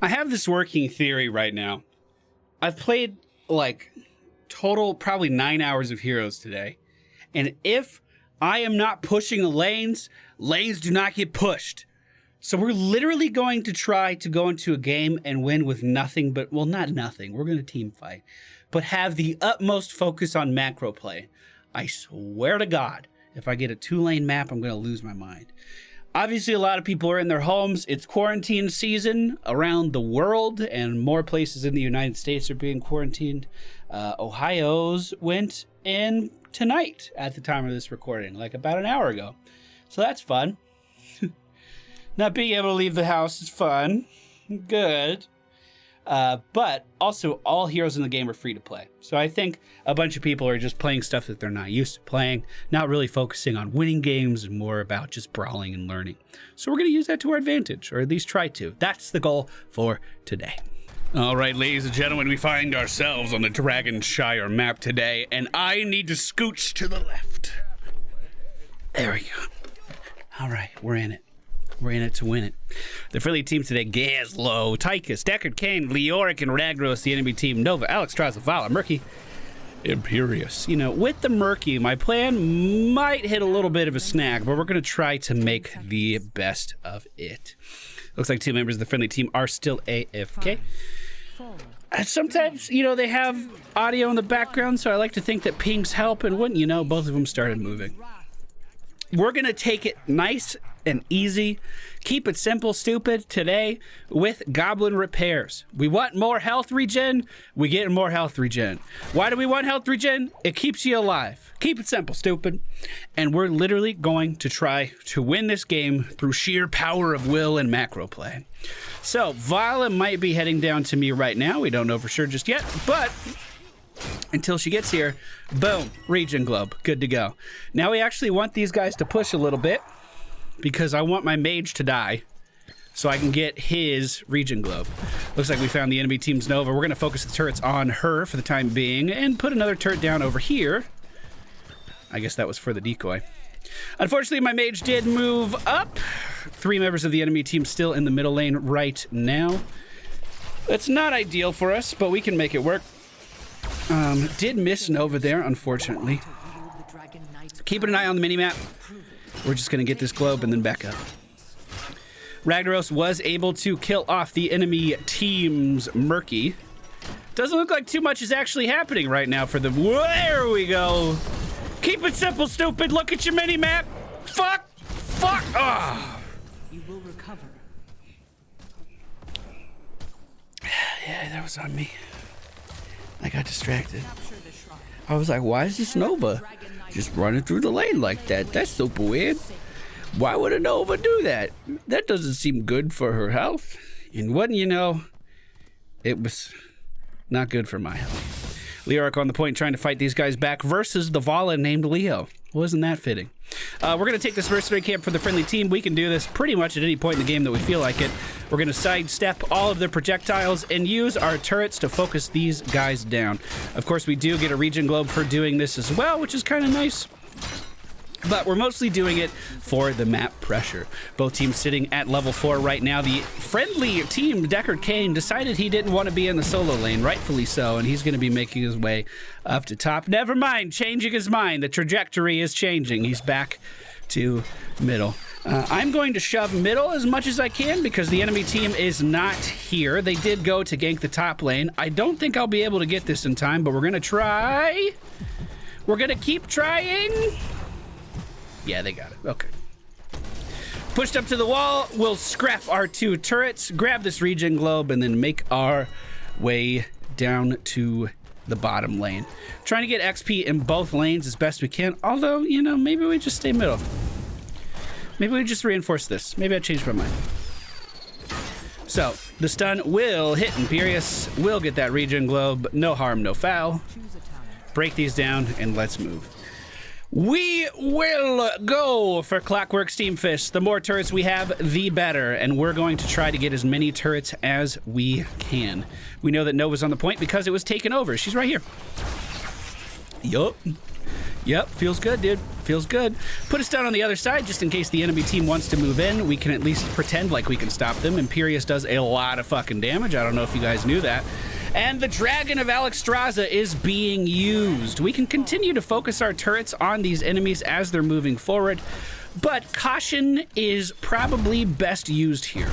I have this working theory right now. I've played like total probably 9 hours of Heroes today. And if I am not pushing the lanes, lanes do not get pushed. So we're literally going to try to go into a game and win with nothing but, well, not nothing. We're going to team fight, but have the utmost focus on macro play. I swear to God, if I get a 2-lane map, I'm going to lose my mind. Obviously, a lot of people are in their homes. It's quarantine season around the world, and more places in the United States are being quarantined. Ohio's went in tonight at the time of this recording, like about an hour ago. So that's fun. Not being able to leave the house is fun. Good. But also, all heroes in the game are free to play. So I think a bunch of people are just playing stuff that they're not used to playing, not really focusing on winning games and more about just brawling and learning. So we're going to use that to our advantage, or at least try to. That's the goal for today. All right, ladies and gentlemen, we find ourselves on the Dragonshire map today, and I need to scooch to the left. There we go. All right, we're in it. We're in it to win it. The friendly team today, Gazlo, Tychus, Deckard, Kane, Leoric, and Ragnaros. The enemy team, Nova, Alex, Trazavala, Murky, Imperius. You know, with the Murky, my plan might hit a little bit of a snag, but we're going to try to make the best of it. Looks like 2 members of the friendly team are still AFK. Sometimes, you know, they have audio in the background, so I like to think that pings help, and wouldn't you know, both of them started moving. We're going to take it nice and easy. Keep it simple, stupid, today with Goblin Repairs. We want more health regen. We get more health regen. Why do we want health regen? It keeps you alive. Keep it simple, stupid. And we're literally going to try to win this game through sheer power of will and macro play. So, Viola might be heading down to me right now. We don't know for sure just yet, but until she gets here, boom, Regen Globe, good to go. Now we actually want these guys to push a little bit because I want my mage to die so I can get his Regen Globe. Looks like we found the enemy team's Nova. We're going to focus the turrets on her for the time being and put another turret down over here. I guess that was for the decoy. Unfortunately, my mage did move up. 3 members of the enemy team still in the middle lane right now. It's not ideal for us, but we can make it work. Did miss Nova there, unfortunately. Keeping an eye on the minimap. We're just going to get this globe and then back up. Ragnaros was able to kill off the enemy team's Murky. Doesn't look like too much is actually happening right now for them. There we go. Keep it simple, stupid. Look at your minimap. Fuck. Fuck. Oh. You will recover. Yeah, that was on me. I got distracted. I was like, why is this Nova just running through the lane like that? That's super weird. Why would a Nova do that? That doesn't seem good for her health. And wouldn't you know, it was not good for my health. Leoric on the point trying to fight these guys back versus the Vala named Leo. Wasn't that fitting? We're going to take this mercenary camp for the friendly team. We can do this pretty much at any point in the game that we feel like it. We're going to sidestep all of their projectiles and use our turrets to focus these guys down. Of course, we do get a Regen Globe for doing this as well, which is kind of nice. But we're mostly doing it for the map pressure. Both teams sitting at level 4 right now. The friendly team, Deckard Kane, decided he didn't want to be in the solo lane, rightfully so, and he's going to be making his way up to top. Never mind, changing his mind. The trajectory is changing. He's back to middle. I'm going to shove middle as much as I can because the enemy team is not here. They did go to gank the top lane. I don't think I'll be able to get this in time, but we're going to try. We're going to keep trying. Yeah, they got it. Okay. Pushed up to the wall. We'll scrap our 2 turrets, grab this Regen Globe, and then make our way down to the bottom lane. Trying to get XP in both lanes as best we can. Although, you know, maybe we just stay middle. Maybe we just reinforce this. Maybe I changed my mind. So, the stun will hit Imperius. We'll get that Regen Globe. No harm, no foul. Break these down, and let's move. We will go for Clockwork Steamfist. The more turrets we have, the better. And we're going to try to get as many turrets as we can. We know that Nova's on the point because it was taken over. She's right here. Yup. Yep, feels good, dude. Feels good. Put us down on the other side just in case the enemy team wants to move in. We can at least pretend like we can stop them. Imperius does a lot of fucking damage. I don't know if you guys knew that. And the Dragon of Alexstrasza is being used. We can continue to focus our turrets on these enemies as they're moving forward, but caution is probably best used here.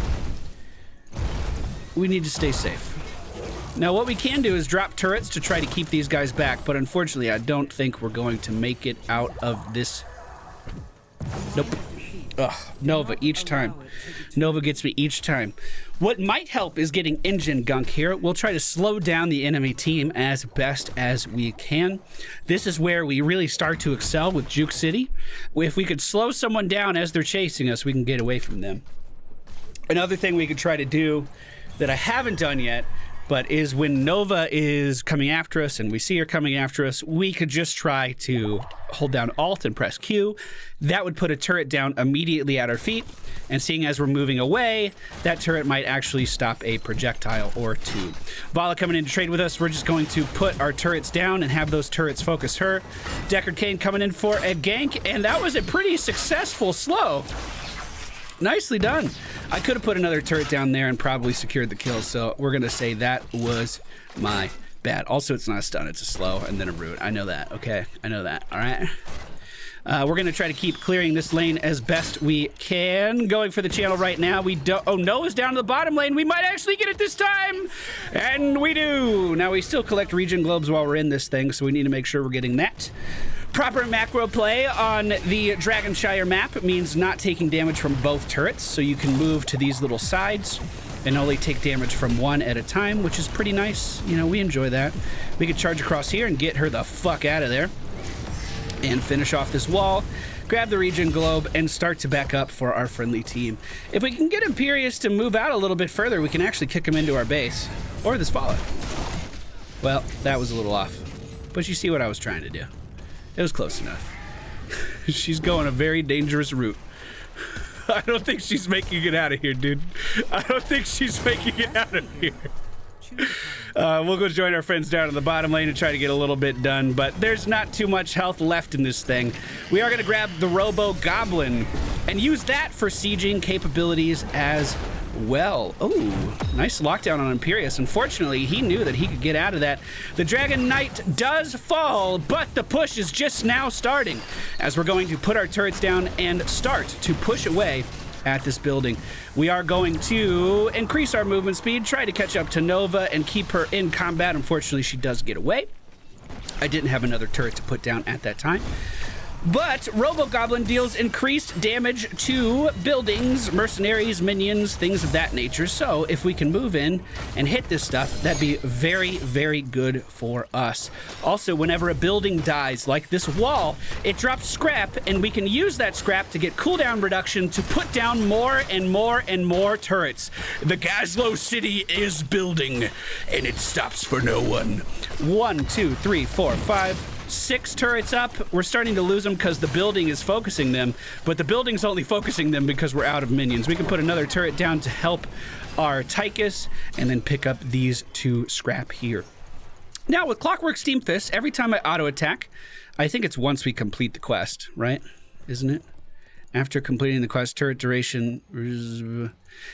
We need to stay safe. Now, what we can do is drop turrets to try to keep these guys back, but unfortunately, I don't think we're going to make it out of this. Nope. Ugh, Nova each time. Nova gets me each time. What might help is getting engine gunk here. We'll try to slow down the enemy team as best as we can. This is where we really start to excel with Juke City. If we could slow someone down as they're chasing us, we can get away from them. Another thing we could try to do that I haven't done yet, but is when Nova is coming after us and we see her coming after us, we could just try to hold down Alt and press Q. That would put a turret down immediately at our feet. And seeing as we're moving away, that turret might actually stop a projectile or two. Vala coming in to trade with us. We're just going to put our turrets down and have those turrets focus her. Deckard Cain coming in for a gank, and that was a pretty successful slow. Nicely done. I could have put another turret down there and probably secured the kill, so we're going to say that was my bad. Also, it's not a stun, it's a slow and then a root. I know that, okay? I know that, all right? We're going to try to keep clearing this lane as best we can. Going for the channel right now. We don't... Oh, Noah's down to the bottom lane. We might actually get it this time. And we do. Now, we still collect regen globes while we're in this thing, so we need to make sure we're getting that. Proper macro play on the Dragonshire map means not taking damage from both turrets, so you can move to these little sides and only take damage from one at a time, which is pretty nice. You know, we enjoy that. We could charge across here and get her the fuck out of there and finish off this wall, grab the regen globe, and start to back up for our friendly team. If we can get Imperius to move out a little bit further, we can actually kick him into our base, or this Vala. Well, that was a little off, but you see what I was trying to do. It was close enough. She's going a very dangerous route. I don't think she's making it out of here, dude. I don't think she's making it out of here. We'll go join our friends down in the bottom lane and try to get a little bit done, but there's not too much health left in this thing. We are going to grab the Robo Goblin and use that for sieging capabilities as well. Oh, nice lockdown on Imperius. Unfortunately, he knew that he could get out of that. The Dragon Knight does fall, but the push is just now starting as we're going to put our turrets down and start to push away at this building. We are going to increase our movement speed, try to catch up to Nova and keep her in combat. Unfortunately, she does get away. I didn't have another turret to put down at that time. But Robo-Goblin deals increased damage to buildings, mercenaries, minions, things of that nature. So if we can move in and hit this stuff, that'd be very, very good for us. Also, whenever a building dies, like this wall, it drops scrap, and we can use that scrap to get cooldown reduction to put down more and more and more turrets. The Gazlowe City is building, and it stops for no one. 1, 2, 3, 4, 5... 6 turrets up. We're starting to lose them because the building is focusing them, but the building's only focusing them because we're out of minions. We can put another turret down to help our Tychus and then pick up these 2 scrap here. Now with Clockwork Steam Fist, every time I auto attack, I think it's once we complete the quest, right? Isn't it? After completing the quest, turret duration...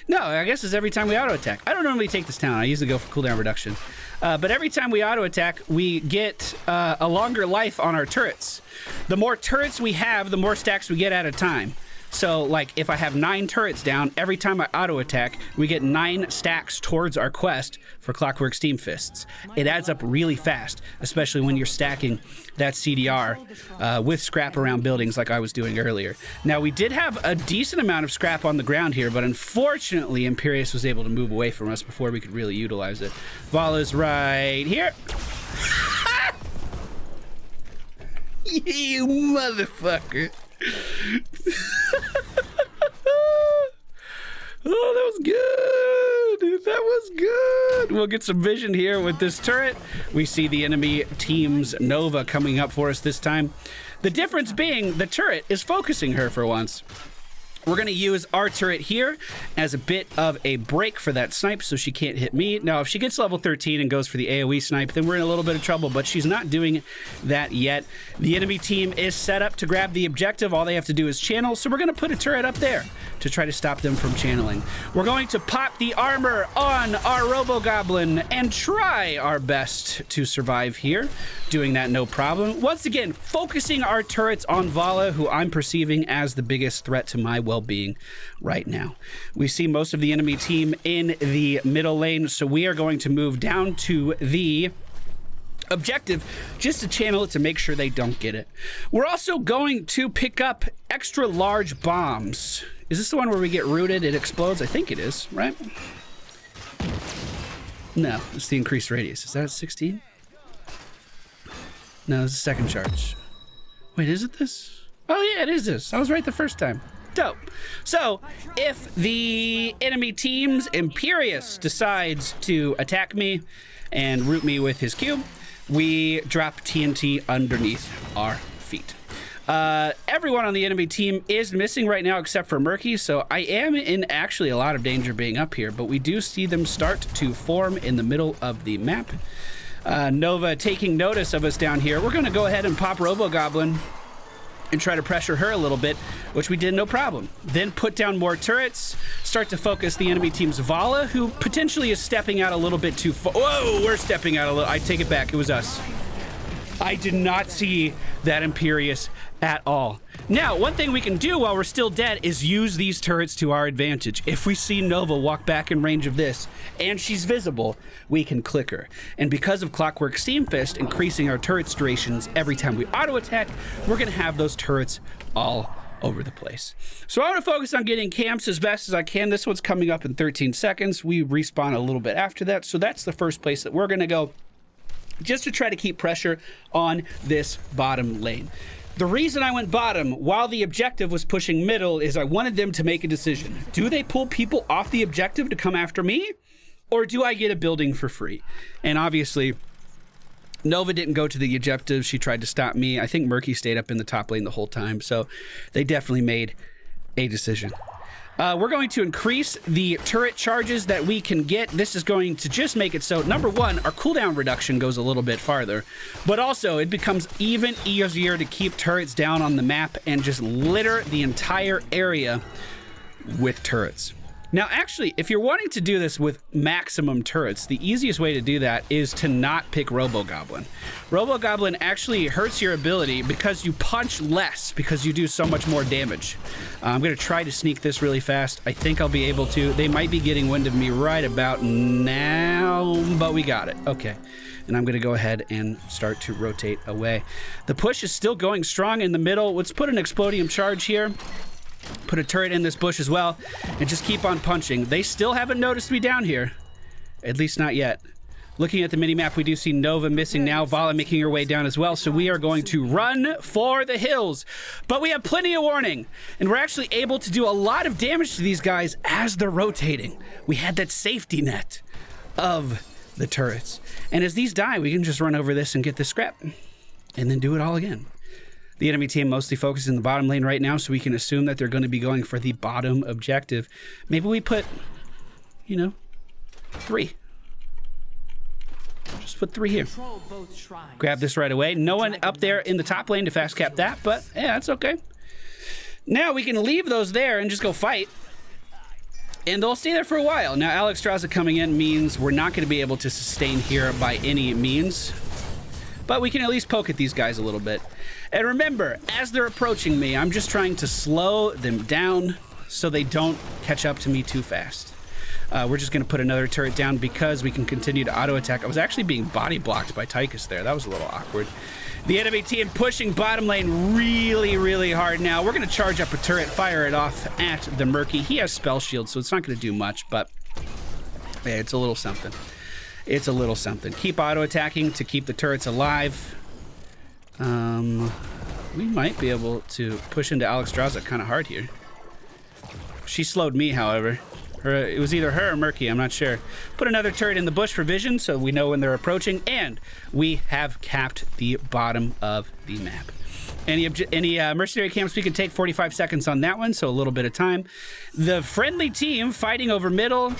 No, I guess it's every time we auto attack. I don't normally take this down. I usually go for cooldown reduction. But every time we auto attack, we get a longer life on our turrets. The more turrets we have, the more stacks we get at a time. So, like, if I have 9 turrets down, every time I auto attack, we get 9 stacks towards our quest for Clockwork Steam Fists. It adds up really fast, especially when you're stacking that CDR with scrap around buildings like I was doing earlier. Now, we did have a decent amount of scrap on the ground here, but unfortunately, Imperius was able to move away from us before we could really utilize it. Vala's right here. You motherfucker. Oh, that was good. That was good. We'll get some vision here with this turret. We see the enemy team's Nova coming up for us this time. The difference being the turret is focusing her for once. We're going to use our turret here as a bit of a break for that snipe so she can't hit me. Now, if she gets level 13 and goes for the AoE snipe, then we're in a little bit of trouble, but she's not doing that yet. The enemy team is set up to grab the objective. All they have to do is channel, so we're going to put a turret up there to try to stop them from channeling. We're going to pop the armor on our Robo-Goblin and try our best to survive here. Doing that no problem. Once again, focusing our turrets on Vala, who I'm perceiving as the biggest threat to my well-being right now. We see most of the enemy team in the middle lane, so we are going to move down to the objective just to channel it to make sure they don't get it. We're also going to pick up extra large bombs. Is this the one where we get rooted, it explodes? I think it is, right? No, it's the increased radius. Is that 16? No, it's the second charge. Wait, is it this? Oh yeah, it is this. I was right the first time. Dope. So, if the enemy team's Imperius decides to attack me and root me with his cube, we drop TNT underneath our feet. Everyone on the enemy team is missing right now except for Murky, so I am in actually a lot of danger being up here, but we do see them start to form in the middle of the map. Nova taking notice of us down here. We're going to go ahead and pop Robo-Goblin and try to pressure her a little bit, which we did no problem. Then put down more turrets, start to focus the enemy team's Vala, who potentially is stepping out a little bit too far. Whoa, we're stepping out a little. I take it back, it was us. I did not see that Imperius at all. Now, one thing we can do while we're still dead is use these turrets to our advantage. If we see Nova walk back in range of this, and she's visible, we can click her. And because of Clockwork Steamfist increasing our turret's durations every time we auto-attack, we're gonna have those turrets all over the place. So I want to focus on getting camps as best as I can. This one's coming up in 13 seconds. We respawn a little bit after that, so that's the first place that we're gonna go, just to try to keep pressure on this bottom lane. The reason I went bottom while the objective was pushing middle is I wanted them to make a decision. Do they pull people off the objective to come after me? Or do I get a building for free? And obviously, Nova didn't go to the objective. She tried to stop me. I think Murky stayed up in the top lane the whole time. So they definitely made a decision. We're going to increase the turret charges that we can get. This is going to just make it so, number one, our cooldown reduction goes a little bit farther, but also it becomes even easier to keep turrets down on the map and just litter the entire area with turrets. Now, actually, if you're wanting to do this with maximum turrets, the easiest way to do that is to not pick Robo-Goblin. Robo-Goblin actually hurts your ability because you punch less, because you do so much more damage. I'm going to try to sneak this really fast. I think I'll be able to. They might be getting wind of me right about now, but we got it. Okay. And I'm going to go ahead and start to rotate away. The push is still going strong in the middle. Let's put an Explodium charge here. Put a turret in this bush as well, and just keep on punching. They still haven't noticed me down here. At least not yet. Looking at the mini-map, we do see Nova missing now, Vala making her way down as well, so we are going to run for the hills. But we have plenty of warning, and we're actually able to do a lot of damage to these guys as they're rotating. We had that safety net of the turrets. And as these die, we can just run over this and get this scrap, and then do it all again. The enemy team mostly focuses in the bottom lane right now, so we can assume that they're going to be going for the bottom objective. Maybe we put, 3. Just put 3 here. Grab this right away. No one up there in the top lane to fast cap that, but yeah, that's okay. Now we can leave those there and just go fight. And they'll stay there for a while. Now, Alexstrasza coming in means we're not going to be able to sustain here by any means. But we can at least poke at these guys a little bit. And remember, as they're approaching me, I'm just trying to slow them down so they don't catch up to me too fast. We're just going to put another turret down because we can continue to auto-attack. I was actually being body blocked by Tychus there. That was a little awkward. The enemy team pushing bottom lane really, really hard now. We're going to charge up a turret, fire it off at the Murky. He has spell shield, so it's not going to do much, but yeah, it's a little something. It's a little something. Keep auto-attacking to keep the turrets alive. We might be able to push into Alexstrasza kind of hard here. She slowed me, however. Or it was either her or Murky, I'm not sure. Put another turret in the bush for vision so we know when they're approaching, and we have capped the bottom of the map. Any mercenary camps we can take 45 seconds on that one, so a little bit of time. The friendly team fighting over middle,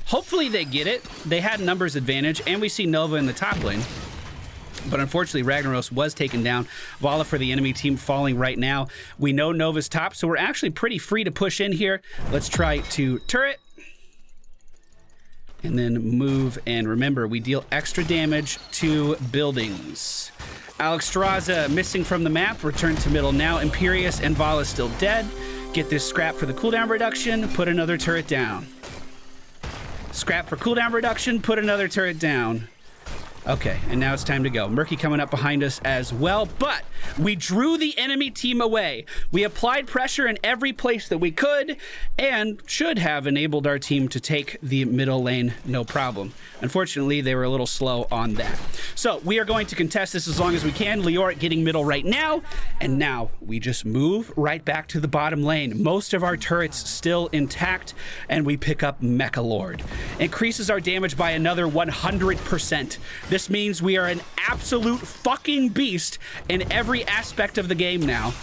hopefully they get it. They had numbers advantage, and we see Nova in the top lane. But unfortunately, Ragnaros was taken down. Vala for the enemy team falling right now. We know Nova's top, so we're actually pretty free to push in here. Let's try to turret. And then move, and remember, we deal extra damage to buildings. Alexstrasza missing from the map, return to middle now. Imperius and Vala still dead. Get this scrap for the cooldown reduction, put another turret down. Scrap for cooldown reduction, put another turret down. Okay, and now it's time to go. Murky coming up behind us as well, but we drew the enemy team away. We applied pressure in every place that we could and should have enabled our team to take the middle lane no problem. Unfortunately, they were a little slow on that. So we are going to contest this as long as we can. Leoric getting middle right now, and now we just move right back to the bottom lane. Most of our turrets still intact, and we pick up Mecha Lord. Increases our damage by another 100%. This means we are an absolute fucking beast in every aspect of the game now.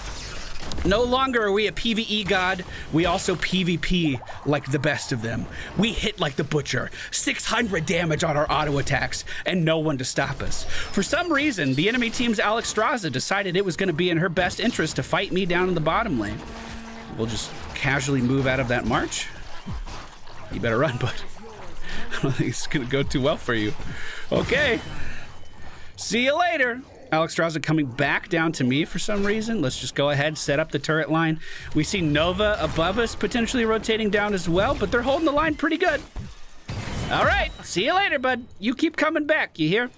No longer are we a PvE god, we also PvP like the best of them. We hit like the butcher, 600 damage on our auto attacks, and no one to stop us. For some reason, the enemy team's Alexstrasza decided it was going to be in her best interest to fight me down in the bottom lane. We'll just casually move out of that march. You better run, bud. I don't think it's going to go too well for you. Okay. See you later. Alexstrasza coming back down to me for some reason. Let's just go ahead, set up the turret line. We see Nova above us potentially rotating down as well, but they're holding the line pretty good. All right, see you later, bud. You keep coming back, you hear?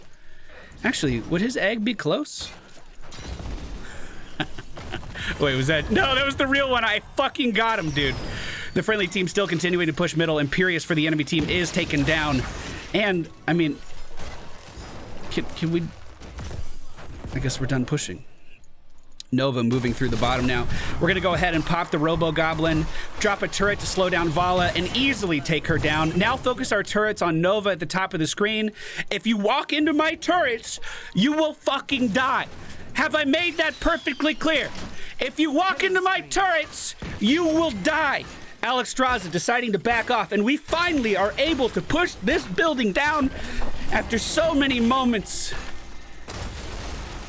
Actually, would his egg be close? Wait, was that? No, that was the real one. I fucking got him, dude. The friendly team still continuing to push middle. Imperius for the enemy team is taken down. And, I mean, can we... I guess we're done pushing. Nova moving through the bottom now. We're gonna go ahead and pop the Robo Goblin, drop a turret to slow down Vala, and easily take her down. Now focus our turrets on Nova at the top of the screen. If you walk into my turrets, you will fucking die. Have I made that perfectly clear? If you walk into my turrets, you will die. Alexstrasza deciding to back off, and we finally are able to push this building down after so many moments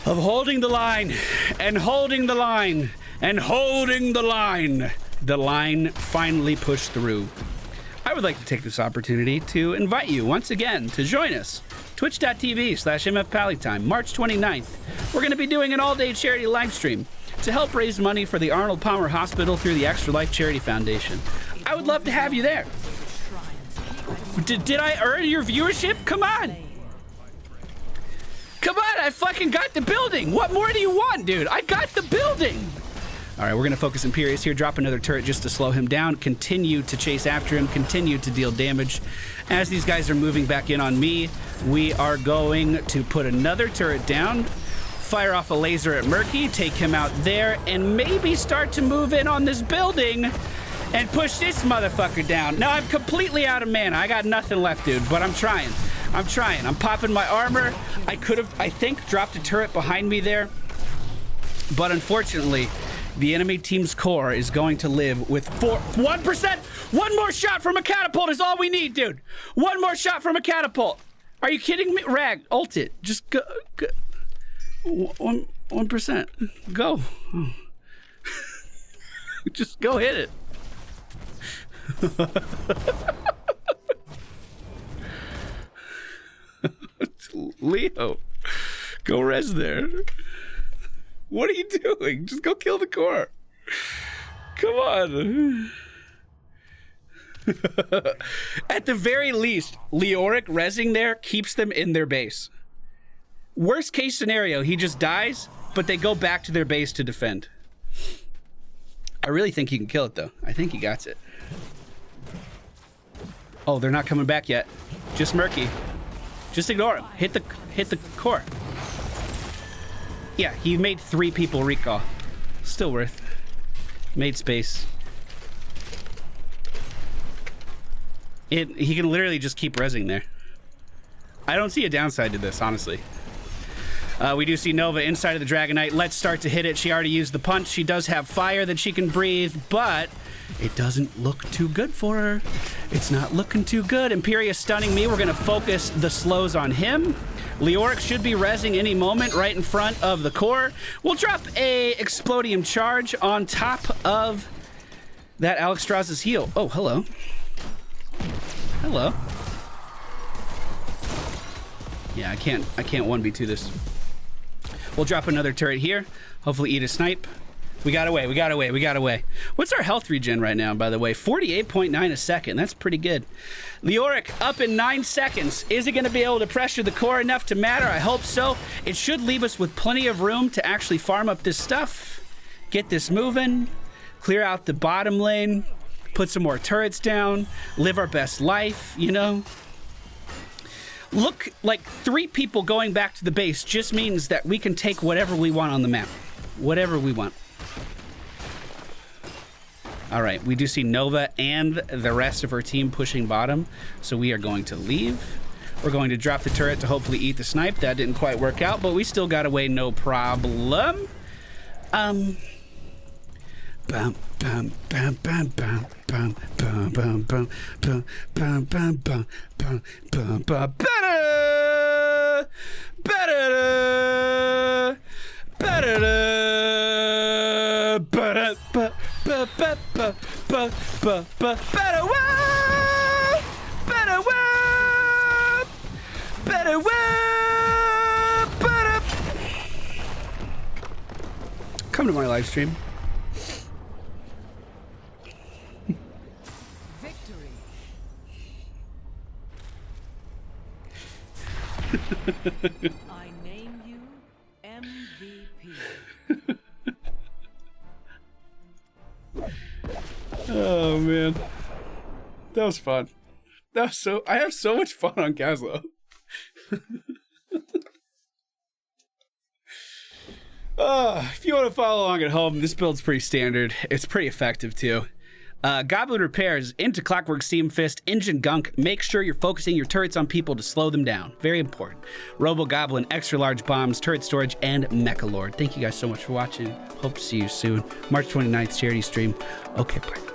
of holding the line and holding the line and holding the line. The line finally pushed through. I would like to take this opportunity to invite you once again to join us. Twitch.tv/MFPallytime, March 29th. We're going to be doing an all-day charity live stream to help raise money for the Arnold Palmer Hospital through the Extra Life Charity Foundation. I would love to have you there. Did I earn your viewership? Come on. Come on, I fucking got the building. What more do you want, dude? I got the building. All right, we're going to focus Imperius here, drop another turret just to slow him down, continue to chase after him, continue to deal damage. As these guys are moving back in on me, we are going to put another turret down, fire off a laser at Murky, take him out there, and maybe start to move in on this building and push this motherfucker down. Now, I'm completely out of mana. I got nothing left, dude, but I'm trying. I'm trying. I'm popping my armor. I could have, I think, dropped a turret behind me there. But unfortunately, the enemy team's core is going to live with 1%. One more shot from a catapult is all we need, dude. One more shot from a catapult. Are you kidding me? Rag, ult it. Just go. 1%. Go. Oh. Just go hit it. Leo, go res there. What are you doing? Just go kill the core. Come on. At the very least, Leoric resing there keeps them in their base. Worst case scenario, he just dies, but they go back to their base to defend. I really think he can kill it, though. I think he got it. Oh, they're not coming back yet. Just Murky. Just ignore him. Hit the core. Yeah, he made 3 people recall. Still worth. Made space. He can literally just keep rezzing there. I don't see a downside to this, honestly. We do see Nova inside of the Dragon Knight. Let's start to hit it. She already used the punch. She does have fire that she can breathe, but it doesn't look too good for her. It's not looking too good. Imperia stunning me. We're going to focus the slows on him. Leoric should be rezzing any moment right in front of the core. We'll drop a Explodium charge on top of that Alex Strauss's heal. Oh, hello. Hello. Yeah, I can't 1v2 this. We'll drop another turret here. Hopefully eat a snipe. We got away, we got away, we got away. What's our health regen right now, by the way? 48.9 a second. That's pretty good. Leoric up in 9 seconds. Is it going to be able to pressure the core enough to matter? I hope so. It should leave us with plenty of room to actually farm up this stuff. Get this moving. Clear out the bottom lane. Put some more turrets down. Live our best life, you know? Look, like 3 people going back to the base just means that we can take whatever we want on the map. Whatever we want. All right, we do see Nova and the rest of her team pushing bottom, so we are going to leave. We're going to drop the turret to hopefully eat the snipe. That didn't quite work out, but we still got away, no problem. Bum, bum, bum, bum, bum, bum, bum, bum, bum, bum, bum, bum, bum, bum, bum, bum, better, better, better, better, better, better world, better world, better world, better. Come to my live stream. Victory. I name you MVP. Oh man, that was fun. That was so. I have so much fun on Caslo. If you want to follow along at home, this build's pretty standard. It's pretty effective too. Goblin repairs into Clockwork Steam Fist, Engine Gunk. Make sure you're focusing your turrets on people to slow them down. Very important. Robo Goblin, extra large bombs, turret storage, and Mecha Lord. Thank you guys so much for watching. Hope to see you soon. March 29th charity stream. Okay, bye.